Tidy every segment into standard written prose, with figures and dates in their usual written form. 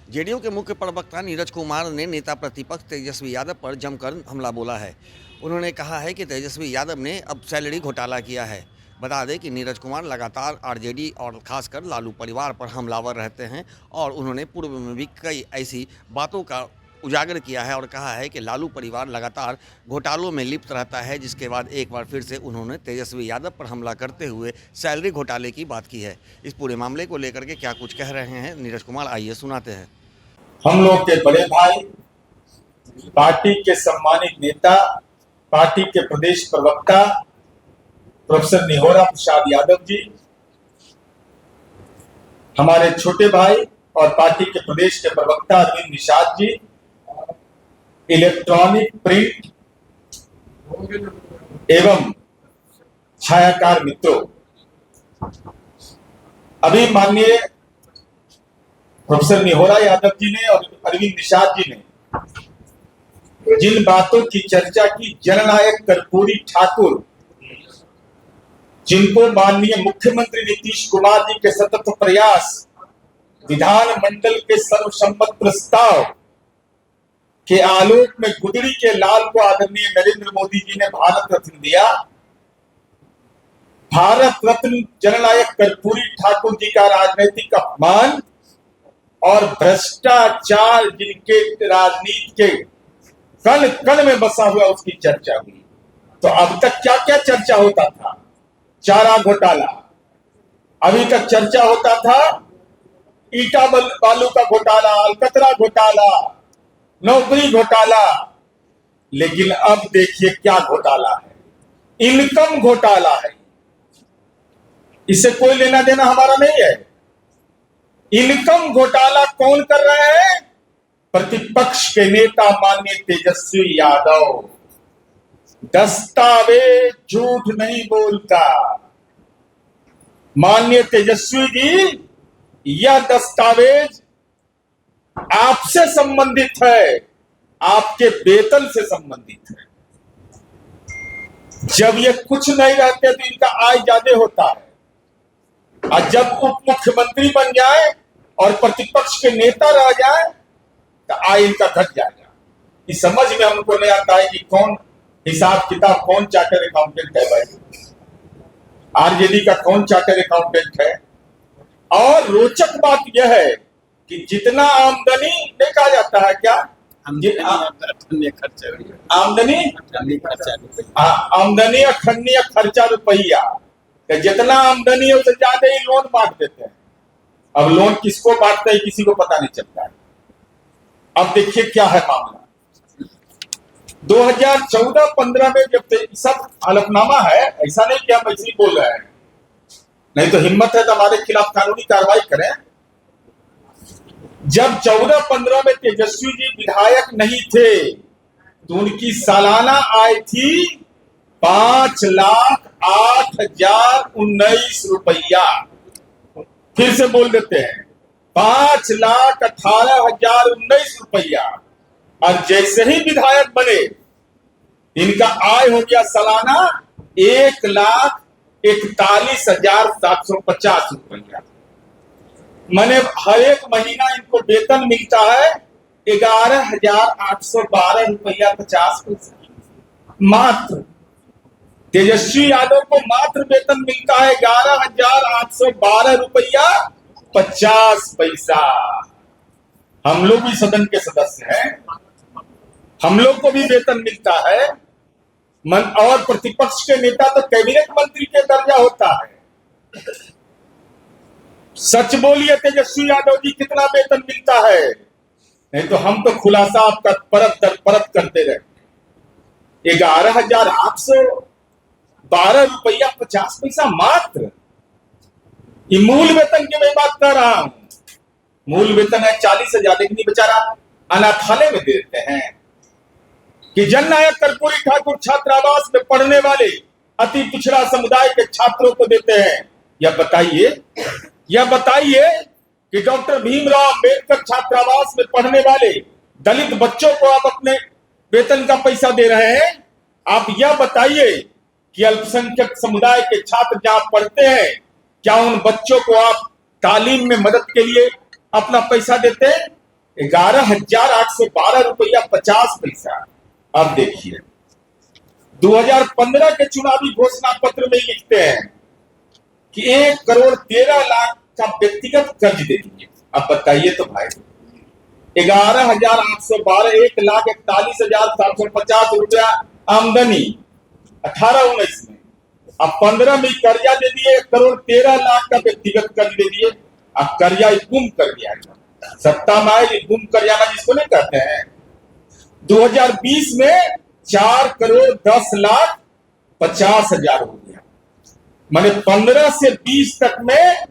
JDU के मुख्य प्रवक्ता नीरज कुमार ने नेता प्रतिपक्ष तेजस्वी यादव पर जमकर हमला बोला है। उन्होंने कहा है कि तेजस्वी यादव ने अब सैलरी घोटाला किया है। बता दें कि नीरज कुमार लगातार आरजेडी और खासकर लालू परिवार पर हमलावर रहते हैं और उन्होंने पूर्व में भी कई ऐसी बातों का उजागर किया है और कहा है कि लालू परिवार लगातार घोटालों में लिप्त रहता है, जिसके बाद एक बार फिर से उन्होंने तेजस्वी यादव पर हमला करते हुए सैलरी घोटाले की बात की है। इस पूरे मामले को लेकर के क्या कुछ कह रहे हैं नीरज कुमार, आइए सुनाते हैं। हम लोग के बड़े भाई, पार्टी के सम्मानित नेता, पार्टी के प्रदेश प्रवक्ता प्रोफेसर निहोरा प्रसाद यादव जी, हमारे छोटे भाई और पार्टी के प्रदेश के प्रवक्ता अरविंद निषाद जी, इलेक्ट्रॉनिक, प्रिंट एवं छायाकार मित्रों, अभी माननीय प्रोफेसर निहोरा यादव जी ने और अरविंद निषाद जी ने जिन बातों की चर्चा की, जननायक कर्पूरी ठाकुर, जिनको माननीय मुख्यमंत्री नीतीश कुमार जी के सतत प्रयास, विधानमंडल के सर्वसम्मत प्रस्ताव के आलोक में गुदड़ी के लाल को आदरणीय नरेंद्र मोदी जी ने भारत रत्न दिया। भारत रत्न जननायक कर्पूरी ठाकुर जी का राजनीतिक अपमान और भ्रष्टाचार जिनके राजनीति के कण कण में बसा हुआ, उसकी चर्चा हुई। तो अब तक क्या क्या चर्चा होता था? चारा घोटाला, अभी तक चर्चा होता था ईटा बालू का घोटाला, अलकतरा घोटाला, नौकरी घोटाला, लेकिन अब देखिए क्या घोटाला है, इनकम घोटाला है। इससे कोई लेना देना हमारा नहीं है। इनकम घोटाला कौन कर रहे हैं? प्रतिपक्ष के नेता माननीय तेजस्वी यादव। दस्तावेज झूठ नहीं बोलता। माननीय तेजस्वी जी, यह दस्तावेज आपसे संबंधित है, आपके वेतन से संबंधित है। जब ये कुछ नहीं रहते तो इनका आय ज्यादा होता है, और जब उप मुख्यमंत्री बन जाए और प्रतिपक्ष के नेता रह जाए तो आय इनका घट जाएगा। इस समझ में हमको नहीं आता है कि कौन हिसाब किताब, कौन चार्टर अकाउंटेंट है भाई, आरजेडी का कौन चार्टर अकाउंटेंट है। और रोचक बात यह है कि जितना आमदनी नहीं कहा जाता है, क्या आमदनी अखंडनीय खर्चा रुपया, जितना आमदनी है उससे ज्यादा ही लोन बांट देते हैं। अब लोन किसको बांटते हैं किसी को पता नहीं चलता है। अब देखिए क्या है मामला। 2014-15 में जब सब हलफनामा है, ऐसा नहीं कि हम ऐसे ही बोल रहे हैं, नहीं तो हिम्मत है तो हमारे खिलाफ कानूनी कार्रवाई करें। जब 14-15 में तेजस्वी जी विधायक नहीं थे तो उनकी सालाना आय थी 5,08,019 रुपया। फिर से बोल देते हैं, 5,18,019 रुपया। और जैसे ही विधायक बने इनका आय हो गया सालाना 1,41,750 रुपया। माने हर एक महीना इनको वेतन मिलता है 11,812 रुपया 50 पैसा। मात्र तेजस्वी यादव को मात्र वेतन मिलता है 11,812 रुपया 50 पैसा। हम लोग भी सदन के सदस्य हैं, हम लोग को भी वेतन मिलता है। और प्रतिपक्ष के नेता तो कैबिनेट मंत्री के दर्जा होता है। सच बोलिए तेजस्वी यादव जी, कितना वेतन मिलता है? नहीं तो हम तो खुलासा आपका परत दर परत करते रहे। 11,812 रुपया 50 पैसा मात्र। ये मूल वेतन की मैं बात कर रहा हूं। मूल वेतन है 40,000, लेकिन बेचारा अनाथालय में देते हैं कि जननायक कर्पूरी ठाकुर छात्रावास में पढ़ने वाले अति पिछड़ा समुदाय के छात्रों को देते हैं। यह बताइए कि डॉक्टर भीमराव अंबेडकर छात्रावास में पढ़ने वाले दलित बच्चों को आप अपने वेतन का पैसा दे रहे हैं। आप यह बताइए कि अल्पसंख्यक समुदाय के छात्र जहां पढ़ते हैं, क्या उन बच्चों को आप तालीम में मदद के लिए अपना पैसा देते हैं? 11,812 रुपया 50 पैसा। अब देखिए 2015 के चुनावी घोषणा पत्र में लिखते हैं कि 1,13,00,000 का व्यक्तिगत कर्ज दे दीजिए। अब बताइए तो भाई 11,812 1,41,750 रुपया आमदनी 18-19 में। अब 15 में कर्जा दे दिए 1,13,00,000 का व्यक्तिगत कर्ज दे दिए। अब कर्जा गुम कर दिया, सत्ता में आए गुम कर जाना जिसको नहीं कहते हैं। 2020 में 4,10,50,000 हो गया। माने 15 से 20 तक में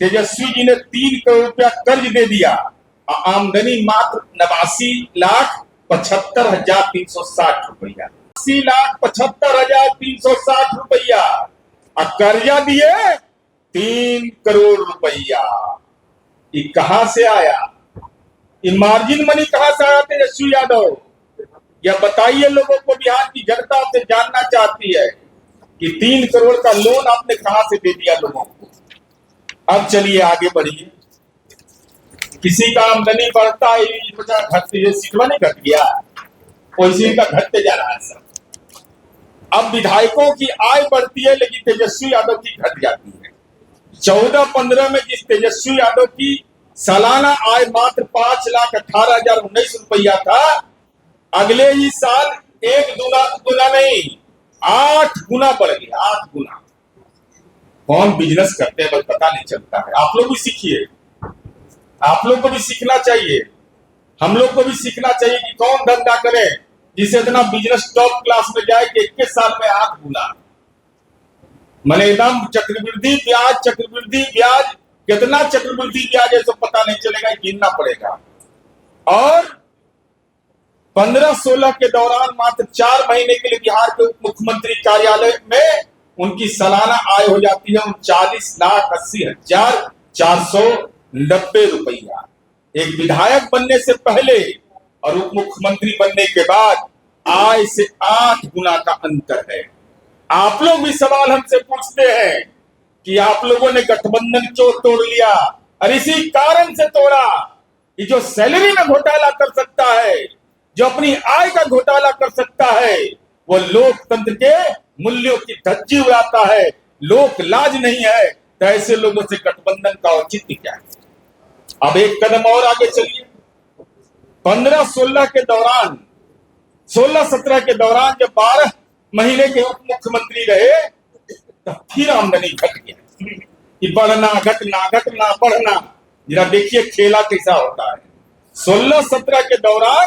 तेजस्वी जी ने 3 करोड़ रुपया कर्ज दे दिया। आमदनी मात्र 89,75,360 रुपया, 80,75,360 रुपया। कर्जा दिए 3 करोड़ रुपया। ये कहां से आया? ये मार्जिन मनी कहां से आया तेजस्वी यादव? या बताइए लोगों को, बिहार की जनता से जानना चाहती है कि 3 करोड़ का लोन आपने कहां से दे दिया लोगों को। अब चलिए आगे बढ़िए। किसी का आमदनी बढ़ता है घटते, सीटवा नहीं घट गया, वैसे का घटते जा रहा है सब। अब विधायकों की आय बढ़ती है लेकिन तेजस्वी यादव की घट जाती है। 14-15 में जिस तेजस्वी यादव की सालाना आय मात्र 5,18,019 रुपया था, अगले ही साल 1 गुना नहीं 8 गुना बढ़ गया। 8 गुना। कौन बिजनेस करते हैं बस पता नहीं चलता है। आप लोग भी सीखिए, आप लोग को भी सीखना चाहिए, हम लोग को भी सीखना चाहिए कि कौन धंधा करे जिससे इतना बिजनेस टॉप क्लास में जाए कि 21 साल में 8 गुना। मैंने एकदम चक्रवृद्धि ब्याज कितना चक्रवृद्धि ब्याज है तो पता नहीं चलेगा, गिनना पड़ेगा। और 15-16 के दौरान मात्र 4 महीने के लिए बिहार के उप मुख्यमंत्री कार्यालय में उनकी सालाना आय हो जाती है 39,80,490 रुपया। एक विधायक बनने से पहले और उप मुख्यमंत्री बनने के बाद आय से 8 गुना का अंतर है। आप लोग भी सवाल हमसे पूछते हैं कि आप लोगों ने गठबंधन क्यों तोड़ लिया? और इसी कारण से तोड़ा कि जो सैलरी में घोटाला कर सकता है, जो अपनी आय का घोटाला कर सकता है, वो लोकतंत्र के मूल्यों की धज्जी उड़ाता है, लोक लाज नहीं है। तो ऐसे लोगों से गठबंधन का औचित्य क्या है? अब एक कदम और आगे चलिए। 15-16 के दौरान 16-17 के दौरान जब 12 महीने के उप मुख्यमंत्री रहे तो फिर आमदनी घट गया। कि बढ़ना घटना बढ़ना, जरा देखिए खेला कैसा होता है। 16-17 के दौरान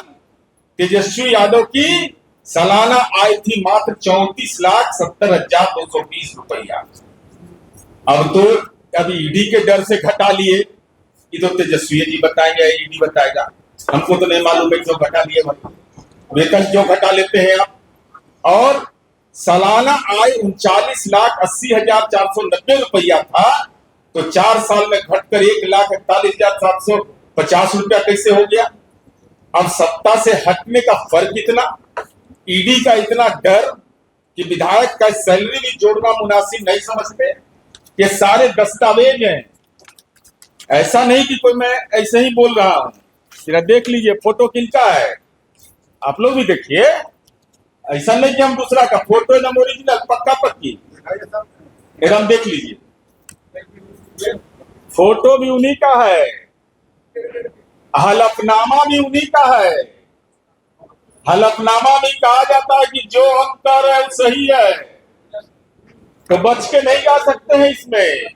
तेजस्वी यादव की सालाना आय थी मात्र 34,70,220 रुपया। अब तो अभी ईडी के डर से घटा लिए। ये तो तेजस्वी जी बताएंगे, ईडी बताएगा, हमको तो नहीं मालूम है क्यों घटा लिए, वेतन क्यों घटा लेते हैं आप। और सालाना आय 39,80,490 रुपया था, तो 4 साल में घटकर 1,41,750 रुपया कैसे हो गया? अब सत्ता से हटने का फर्क इतना, ईडी का इतना डर कि विधायक का सैलरी भी जोड़ना मुनासिब नहीं समझते। ये सारे दस्तावेज हैं, ऐसा नहीं कि कोई मैं ऐसे ही बोल रहा हूं। जरा देख लीजिए फोटो किनका है, आप लोग भी देखिए। ऐसा नहीं कि हम दूसरा का फोटो एकदम ओरिजिनल पक्का पक्की एकदम देख लीजिए। फोटो भी उन्हीं का है, हलफनामा भी उन्हीं का है। हलफनामा में कहा जाता है कि जो हम कर रहे हैं सही है, तो बच के नहीं जा सकते हैं इसमें।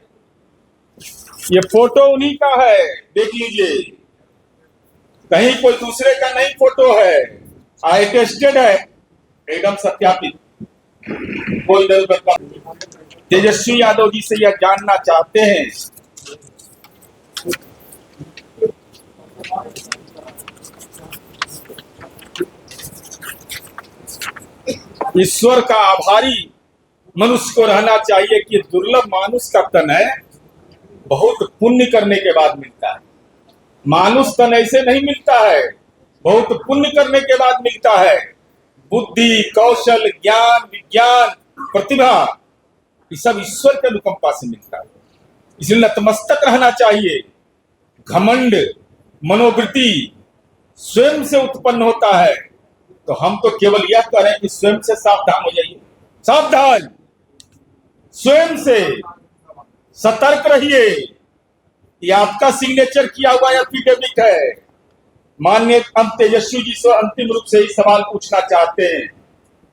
ये फोटो उन्हीं का है, देख लीजिए, कहीं कोई दूसरे का नहीं फोटो है, अटेस्टेड है, एकदम सत्यापित। कोई दल का तेजस्वी यादव जी से यह जानना चाहते हैं ईश्वर का आभारी मनुष्य को रहना चाहिए कि दुर्लभ मानुष का तन है बहुत पुण्य करने के बाद मिलता है। मानुष तन ऐसे नहीं मिलता है, बहुत पुण्य करने के बाद मिलता है। बुद्धि, कौशल, ज्ञान, विज्ञान, प्रतिभा, ये सब ईश्वर के अनुकंपा से मिलता है। इसलिए नतमस्तक रहना चाहिए। घमंड मनोवृत्ति स्वयं से उत्पन्न होता है, तो हम तो केवल यह कह रहे हैं कि स्वयं से सावधान हो जाइए, सावधान, स्वयं से सतर्क रहिए। ये आपका सिग्नेचर किया हुआ एफिडेविट है। माननीय हम तेजस्वी जी से अंतिम रूप से ही सवाल पूछना चाहते हैं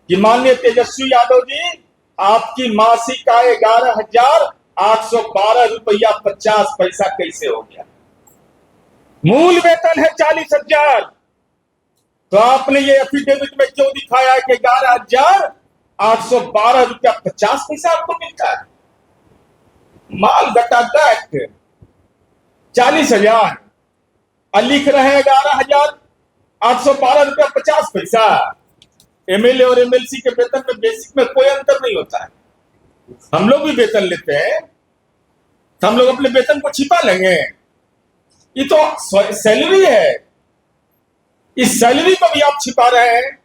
कि माननीय तेजस्वी यादव जी, आपकी मासिक आय 11,812 रुपया 50 पैसा कैसे हो गया? मूल वेतन है 40,000, तो आपने ये एफिडेविट में क्यों दिखाया कि 11,812 रुपया 50 पैसा आपको मिलता है? माल गटागट 40,000 और लिख रहे हैं 11,812 रुपया 50 पैसा। एमएलए और एमएलसी के वेतन में बेसिक में कोई अंतर नहीं होता है। हम लोग भी वेतन लेते हैं, तो हम लोग अपने वेतन को छिपा लेंगे? ये तो सैलरी है, इस सैलरी को भी आप छिपा रहे हैं।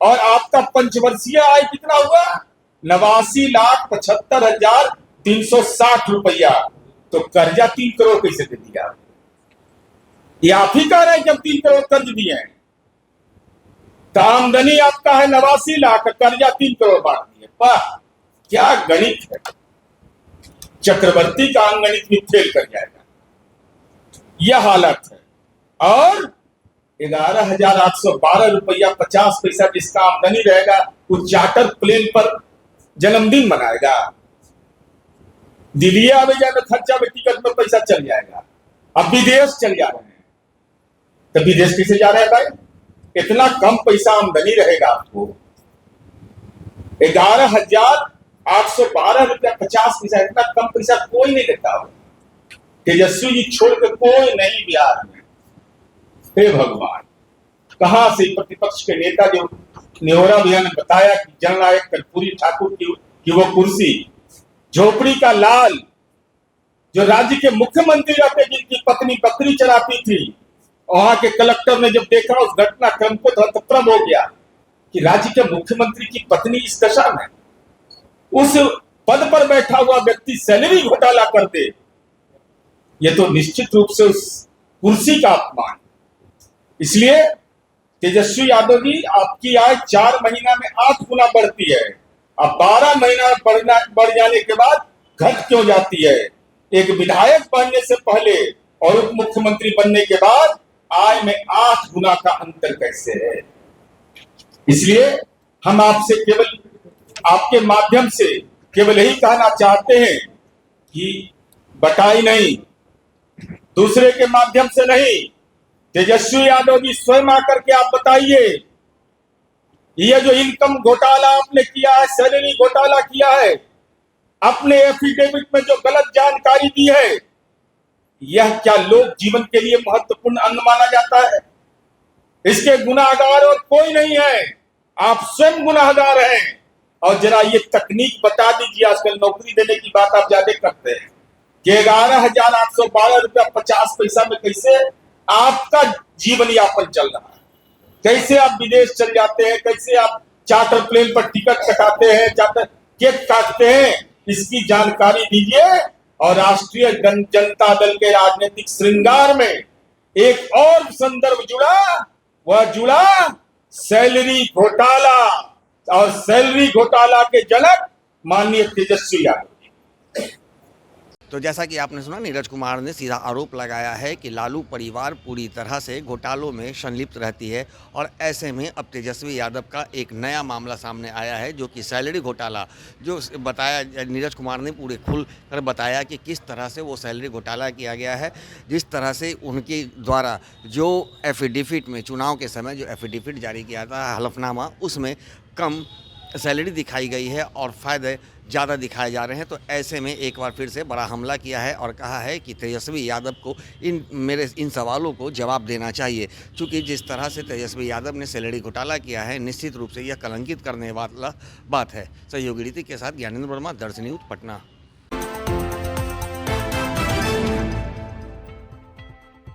और आपका पंचवर्षीय आय कितना हुआ? 89,75,360 रुपया। तो कर्जा 3 करोड़ कैसे दे दिया? ये आप ही कह रहे हैं कि हम 3 करोड़ कर्ज दिए हैं। तो आमदनी आपका है 89 लाख, कर्जा 3 करोड़ बांट दिए। वाह, क्या गणित है! चक्रवर्ती का अंगणित भी फेल कर जाएगा। यह हालत है। और 11,812 रुपया 50 पैसा जिसका आमदनी रहेगा, वो चार्टर प्लेन पर जन्मदिन मनाएगा, दिल्ली आवे जाए में खर्चा में टिकट में पैसा चल जाएगा। अब विदेश चल जा रहे हैं, तो विदेश कैसे जा रहे हैं भाई? इतना कम पैसा आमदनी रहेगा आपको, 11,812 रुपया 50 पैसा, इतना कम पैसा कोई नहीं देता हो। तेजस्वी जी छोड़ के कोई नहीं बिहार में। हे भगवान, कहां से प्रतिपक्ष के नेता जो नेहोरा भैया ने बताया कि जननायक कर्पूरी ठाकुर की वो कुर्सी, झोपड़ी का लाल जो राज्य के मुख्यमंत्री रहते, जिनकी पत्नी बकरी चराती थी, वहां के कलेक्टर ने जब देखा उस घटनाक्रम को, तो हतप्रभ हो गया कि राज्य के मुख्यमंत्री की पत्नी इस दशा में, उस पद पर बैठा हुआ व्यक्ति सैलरी घोटाला कर दे, ये तो निश्चित रूप से उस कुर्सी का अपमान। इसलिए तेजस्वी यादव जी, आपकी आय 4 महीना में 8 गुना बढ़ती है, अब 12 महीना बढ़ जाने के बाद घट क्यों जाती है? एक विधायक बनने से पहले और उप मुख्यमंत्री बनने के बाद आय में 8 गुना का अंतर कैसे है? इसलिए हम आपसे केवल, आपके माध्यम से केवल यही कहना चाहते हैं कि बटाई नहीं, दूसरे के माध्यम से नहीं, तेजस्वी यादव जी स्वयं आकर के आप बताइए, यह जो इनकम घोटाला आपने किया है, सैलरी घोटाला किया है, अपने एफिडेविट में जो गलत जानकारी दी है, यह क्या लोक जीवन के लिए महत्वपूर्ण अंग माना जाता है? इसके गुनाहगार और कोई नहीं है, आप स्वयं गुनाहगार हैं। और जरा ये तकनीक बता दीजिए, आजकल नौकरी देने की बात आप ज्यादा करते हैं कि 11,812 रुपया 50 पैसा में कैसे आपका जीवन यापन चल रहा है, कैसे आप विदेश चल जाते हैं, कैसे आप चार्टर प्लेन पर टिकट कटाते हैं, चार्टर केक काटते हैं, इसकी जानकारी दीजिए। और राष्ट्रीय जनता दल के राजनीतिक श्रृंगार में एक और संदर्भ जुड़ा, वह जुड़ा सैलरी घोटाला, और सैलरी घोटाला के जनक माननीय तेजस्वी यादव। तो जैसा कि आपने सुना, नीरज कुमार ने सीधा आरोप लगाया है कि लालू परिवार पूरी तरह से घोटालों में संलिप्त रहती है। और ऐसे में अब तेजस्वी यादव का एक नया मामला सामने आया है, जो कि सैलरी घोटाला, जो बताया नीरज कुमार ने पूरे खुल कर बताया कि किस तरह से वो सैलरी घोटाला किया गया है। जिस तरह से उनके द्वारा जो एफिडेविट में, चुनाव के समय जो एफिडेविट जारी किया था, हलफनामा, उसमें कम सैलरी दिखाई गई है और फ़ायदे ज़्यादा दिखाए जा रहे हैं। तो ऐसे में एक बार फिर से बड़ा हमला किया है और कहा है कि तेजस्वी यादव को इन सवालों को जवाब देना चाहिए, क्योंकि जिस तरह से तेजस्वी यादव ने सैलरी घोटाला किया है, निश्चित रूप से यह कलंकित करने वाला बात है। सहयोगी रीति के साथ ज्ञानेंद्र वर्मा, दर्शन न्यूज़, पटना।